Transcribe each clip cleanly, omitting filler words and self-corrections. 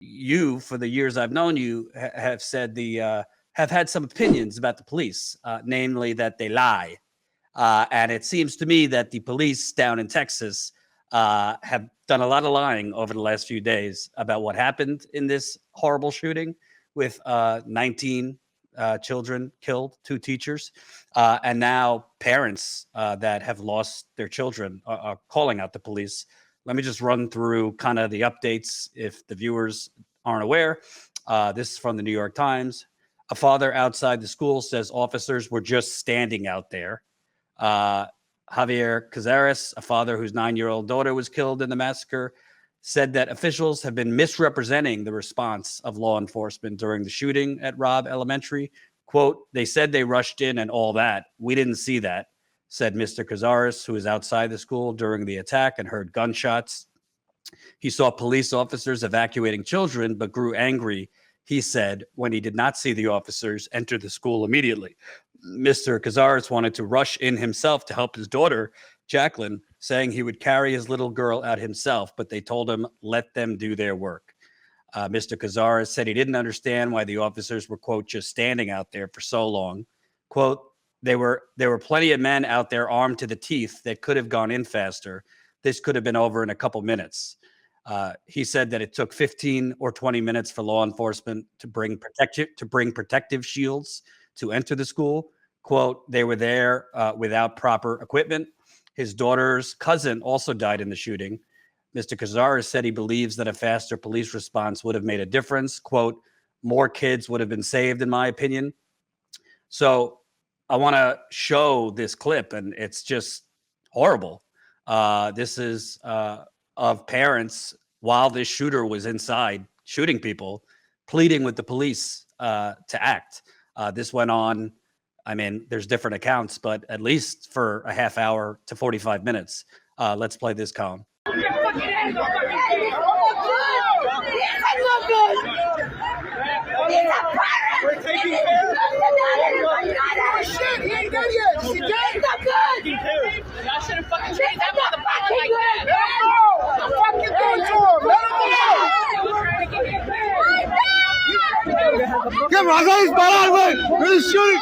you, for the years I've known you, have said have had some opinions about the police, namely that they lie. And it seems to me that the police down in Texas have done a lot of lying over the last few days about what happened in this horrible shooting with 19 children killed, 2 teachers, and now parents that have lost their children are calling out the police. Let me just run through kind of the updates if the viewers aren't aware. This is from the New York Times. A father outside the school says officers were just standing out there. Javier Cazares, a father whose 9-year-old daughter was killed in the massacre, said that officials have been misrepresenting the response of law enforcement during the shooting at Robb Elementary. Quote, they said they rushed in and all that. We didn't see that, said Mr. Cazares, who was outside the school during the attack and heard gunshots. He saw police officers evacuating children, but grew angry, he said, when he did not see the officers enter the school immediately. Mr. Cazares wanted to rush in himself to help his daughter, Jacqueline, saying he would carry his little girl out himself, but they told him, let them do their work. Mr. Cazares said he didn't understand why the officers were, quote, just standing out there for so long. Quote, there were plenty of men out there armed to the teeth that could have gone in faster. This could have been over in a couple minutes. He said that it took 15 or 20 minutes for law enforcement to bring protective shields to enter the school. Quote, they were there without proper equipment. His daughter's cousin also died in the shooting. Mr. Cazares said he believes that a faster police response would have made a difference. Quote, more kids would have been saved, in my opinion. So I want to show this clip, and it's just horrible. This is of parents while this shooter was inside shooting people, pleading with the police to act. This went on, I mean, there's different accounts, but at least for a half hour to 45 minutes. Let's play this column. We're taking care of it. Shit, he ain't done yet. She did. It's not good. Y'all shouldn't fucking treat that motherfucker like that. No, the fuck you doing to him? Let him go. Get him, I'll disparar, güey. We're shooting.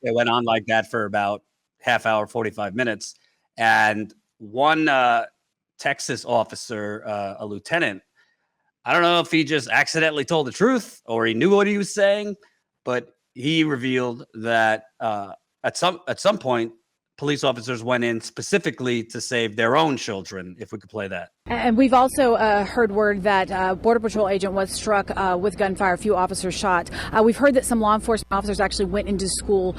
It went on like that for about half hour, 45 minutes. And one Texas officer, a lieutenant, I don't know if he just accidentally told the truth or he knew what he was saying, but he revealed that at some point, police officers went in specifically to save their own children. If we could play that. And we've also heard word that a Border Patrol agent was struck with gunfire, a few officers shot. We've heard that some law enforcement officers actually went into school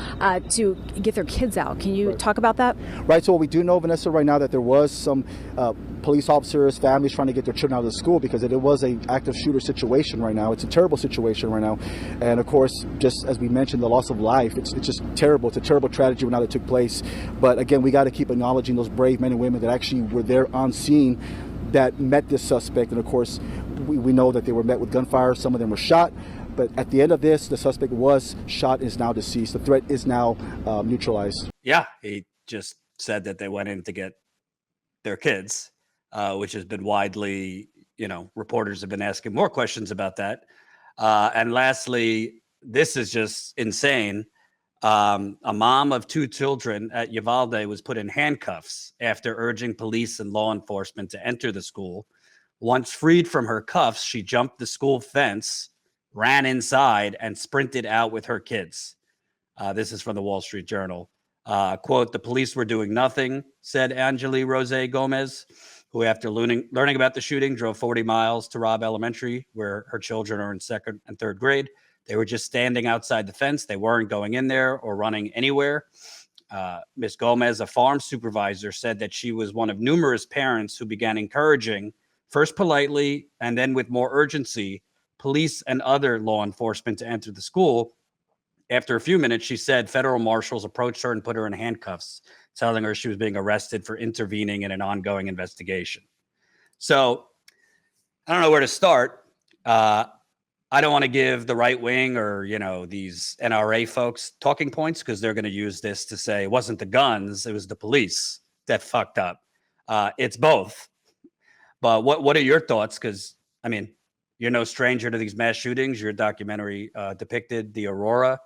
to get their kids out. Can you talk about that? Right. So what we do know, Vanessa, right now that there was some police officers, families trying to get their children out of the school because it was an active shooter situation right now. It's a terrible situation right now. And of course, just as we mentioned, the loss of life, it's just terrible. It's a terrible tragedy now that took place. But again, we got to keep acknowledging those brave men and women that actually were there on scene that met this suspect. And of course, we know that they were met with gunfire. Some of them were shot. But at the end of this, the suspect was shot and is now deceased. The threat is now neutralized. Yeah, he just said that they went in to get their kids, which has been widely, reporters have been asking more questions about that. And lastly, this is just insane. A mom of 2 children at Uvalde was put in handcuffs after urging police and law enforcement to enter the school. Once freed from her cuffs, she jumped the school fence, ran inside, and sprinted out with her kids. This is from the Wall Street Journal. Quote, the police were doing nothing, said Angeli Rose Gomez, who after learning about the shooting drove 40 miles to Robb Elementary, where her children are in 2nd and 3rd grade. They were just standing outside the fence. They weren't going in there or running anywhere. Ms. Gomez, a farm supervisor, said that she was one of numerous parents who began encouraging, first politely and then with more urgency, police and other law enforcement to enter the school. After a few minutes, she said federal marshals approached her and put her in handcuffs, telling her she was being arrested for intervening in an ongoing investigation. So I don't know where to start. I don't want to give the right wing or, these NRA folks talking points because they're going to use this to say it wasn't the guns, it was the police that fucked up. It's both. But what are your thoughts? Because, you're no stranger to these mass shootings. Your documentary depicted the Aurora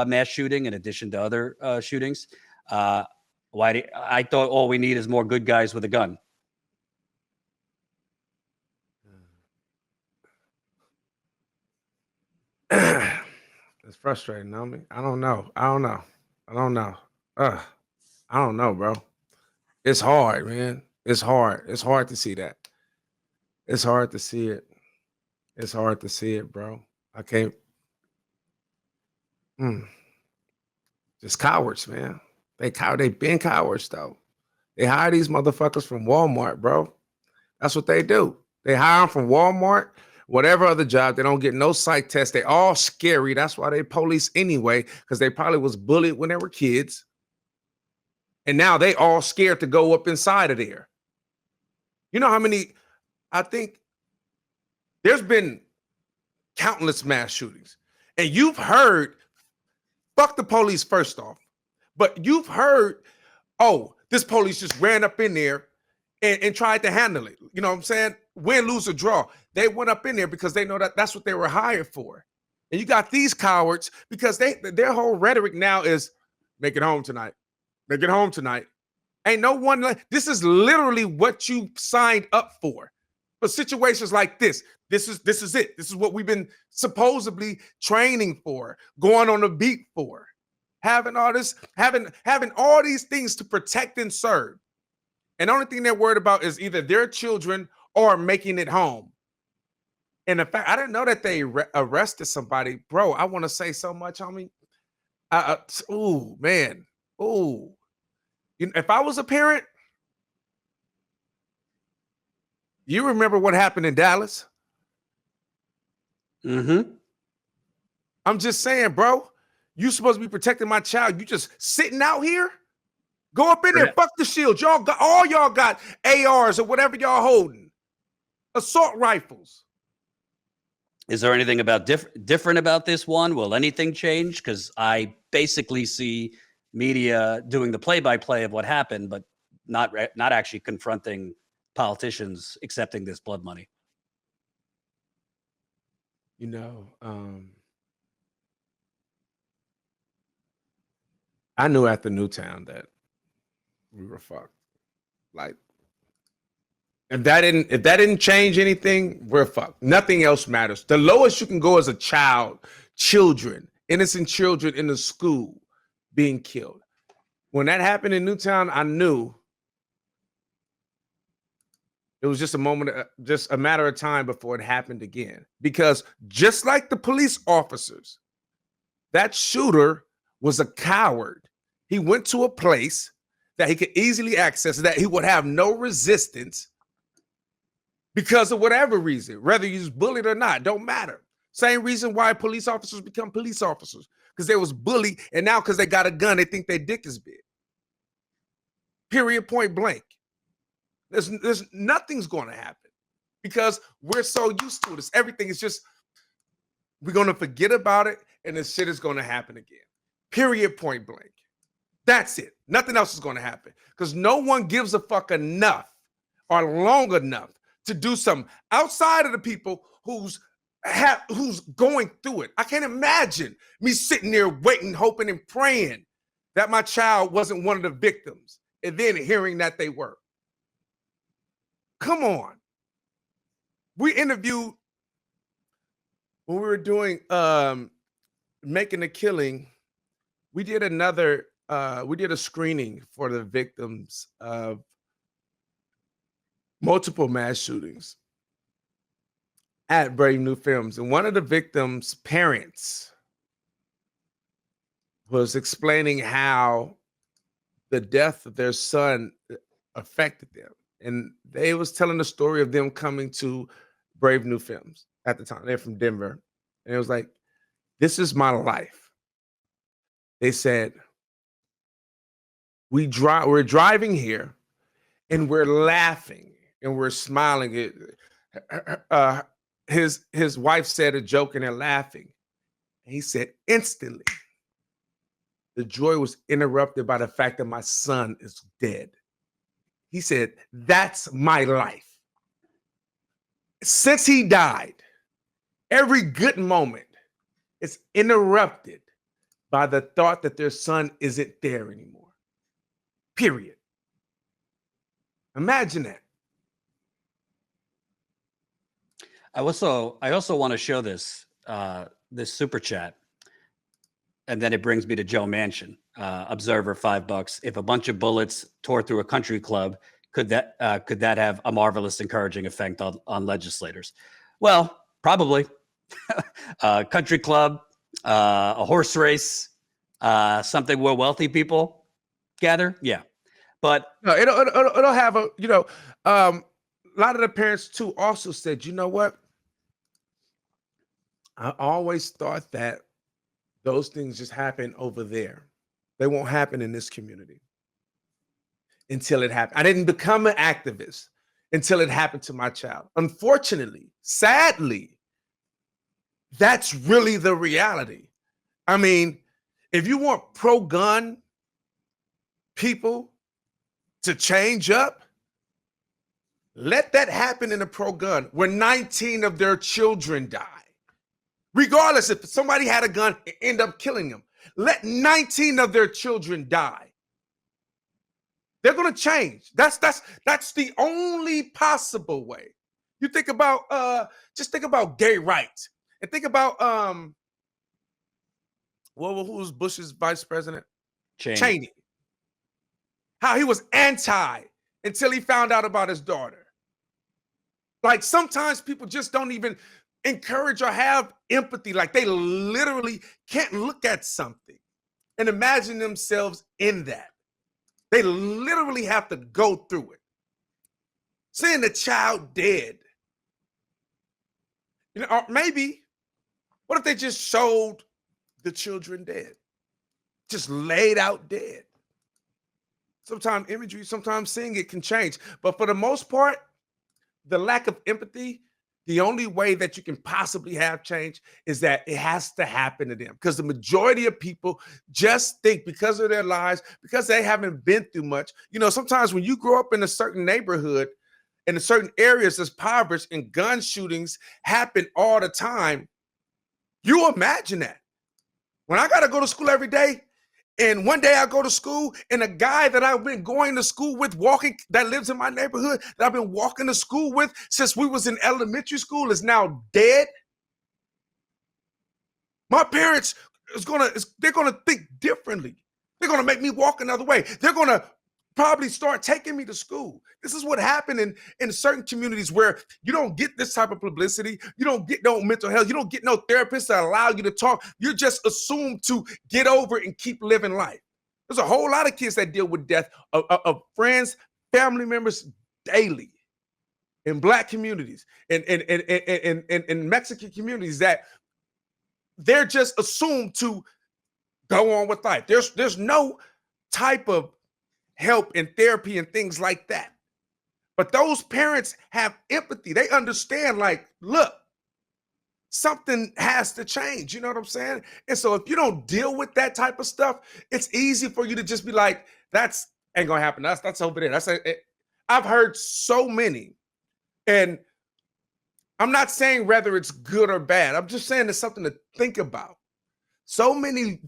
mass shooting in addition to other shootings. I thought all we need is more good guys with a gun. It's frustrating, I don't know. I don't know, bro. It's hard, man. It's hard. It's hard to see that. It's hard to see it. It's hard to see it, bro. I can't. Just cowards, man. They've been cowards, though. They hire these motherfuckers from Walmart, bro. That's what they do. They hire them from Walmart, whatever other job. They don't get no psych test. They all scary. That's why they police anyway, because they probably was bullied when they were kids. And now they all scared to go up inside of there. You know how many, I think there's been countless mass shootings. And you've heard, fuck the police first off, but you've heard, oh, this police just ran up in there and tried to handle it. You know what I'm saying? Win, lose, or draw. They went up in there because they know that that's what they were hired for. And you got these cowards because their whole rhetoric now is make it home tonight. Make it home tonight. Ain't no one, this is literally what you signed up for. For situations like this is it. This is what we've been supposedly training for, going on the beat for, having all this, having all these things to protect and serve. And the only thing they're worried about is either their children or making it home. And in fact, I didn't know that they arrested somebody. Bro, I want to say so much, homie. Ooh, man. Ooh. If I was a parent, you remember what happened in Dallas? Mm-hmm. I'm just saying, bro, you supposed to be protecting my child. You just sitting out here? Go up in there, fuck the shield. Y'all got ARs or whatever y'all holding. Assault rifles. Is there anything about different about this one? Will anything change? Because I basically see media doing the play-by-play of what happened, but not actually confronting politicians accepting this blood money. I knew after Newtown that we were fucked. Like, if that didn't change anything, we're fucked. Nothing else matters. The lowest you can go as a child, children, innocent children in the school being killed. When that happened in Newtown, I knew it was just a moment, just a matter of time before it happened again. Because just like the police officers, that shooter was a coward. He went to a place that he could easily access, that he would have no resistance because of whatever reason, whether he was bullied or not, don't matter. Same reason why police officers become police officers, because they was bullied, and now because they got a gun, they think their dick is big. Period, point blank. There's nothing's going to happen because we're so used to this. Everything is just, we're going to forget about it, and this shit is going to happen again. Period, point blank. That's it. Nothing else is going to happen because no one gives a fuck enough or long enough to do something outside of the people who's going through it. I can't imagine me sitting there waiting, hoping, and praying that my child wasn't one of the victims and then hearing that they were. Come on. We interviewed when we were doing Making a Killing. we did a screening for the victims of multiple mass shootings at Brave New Films. And one of the victims' parents was explaining how the death of their son affected them. And they was telling the story of them coming to Brave New Films at the time. They're from Denver. And it was like, this is my life. They said, we're driving here and we're laughing and we're smiling. His wife said a joke and they're laughing. And he said, instantly, the joy was interrupted by the fact that my son is dead. He said, that's my life. Since he died, every good moment is interrupted by the thought that their son isn't there anymore. Period. Imagine that. I also want to show this super chat, and then it brings me to Joe Manchin. Observer, $5. If a bunch of bullets tore through a country club, could that have a marvelous, encouraging effect on legislators? Well, probably. Country club, a horse race, something where wealthy people gather. Yeah, but no, it'll have a a lot of the parents too also said, you know what? I always thought that those things just happen over there. They won't happen in this community until it happened. I didn't become an activist until it happened to my child. Unfortunately, sadly, that's really the reality. I mean, if you want pro-gun people to change up, let that happen in a pro-gun where 19 of their children die. Regardless if somebody had a gun and end up killing them, let 19 of their children die. They're going to change. That's the only possible way. You think about just think about gay rights and think about who was Bush's vice president? Cheney. How he was anti until he found out about his daughter. Like sometimes people just don't even encourage or have empathy. Like they literally can't look at something and imagine themselves in that. They literally have to go through it. Seeing the child dead. Or maybe, what if they just showed the children dead? Just laid out dead. Sometimes imagery, sometimes seeing it can change. But for the most part, the lack of empathy, the only way that you can possibly have change is that it has to happen to them. Because the majority of people just think because of their lives, because they haven't been through much. Sometimes when you grow up in a certain neighborhood, in certain areas that's impoverished and gun shootings happen all the time, you imagine that. When I got to go to school every day, and one day I go to school and a guy that I've been going to school with that lives in my neighborhood, that I've been walking to school with since we was in elementary school is now dead. My parents they're going to think differently. They're going to make me walk another way. They're going to probably start taking me to school. This is what happened in certain communities where you don't get this type of publicity. You don't get no mental health. You don't get no therapists that allow you to talk. You're just assumed to get over and keep living life. There's a whole lot of kids that deal with death of friends, family members daily in Black communities and in Mexican communities that they're just assumed to go on with life. There's no type of help and therapy and things like that. But those parents have empathy. They understand, like, look, something has to change. You know what I'm saying? And so if you don't deal with that type of stuff, it's easy for you to just be like, that's ain't gonna happen. That's over there. I've heard so many, and I'm not saying whether it's good or bad. I'm just saying it's something to think about. So many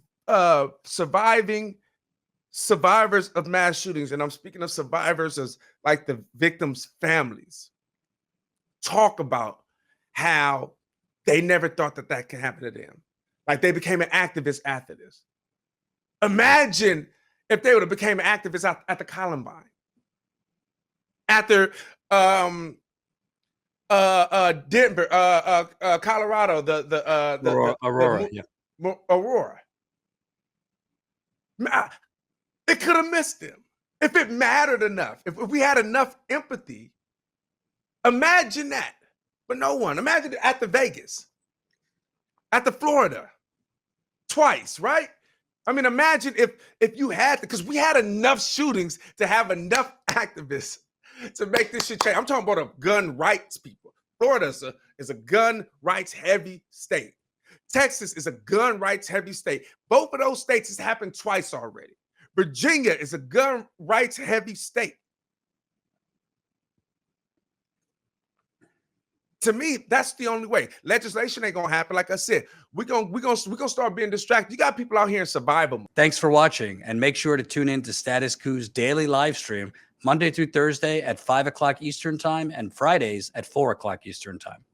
survivors of mass shootings, and I'm speaking of survivors as like the victims' families, talk about how they never thought that could happen to them. Like they became an activist after this. Imagine if they would have became activists at the Columbine. After Denver, Colorado, Aurora, yeah. Aurora. It could have missed them if it mattered enough. If we had enough empathy, imagine that. But no one. Imagine it at the Vegas, at the Florida, twice, right? I mean, imagine if you had, because we had enough shootings to have enough activists to make this shit change. I'm talking about a gun rights people. Florida is a gun rights heavy state. Texas is a gun rights heavy state. Both of those states has happened twice already. Virginia is a gun rights heavy state. To me, that's the only way. Legislation ain't gonna happen. Like I said, we're gonna start being distracted. You got people out here in survival mode. Thanks for watching, and make sure to tune in to Status Coup's daily live stream Monday through Thursday at 5 o'clock Eastern Time and Fridays at 4 o'clock Eastern Time.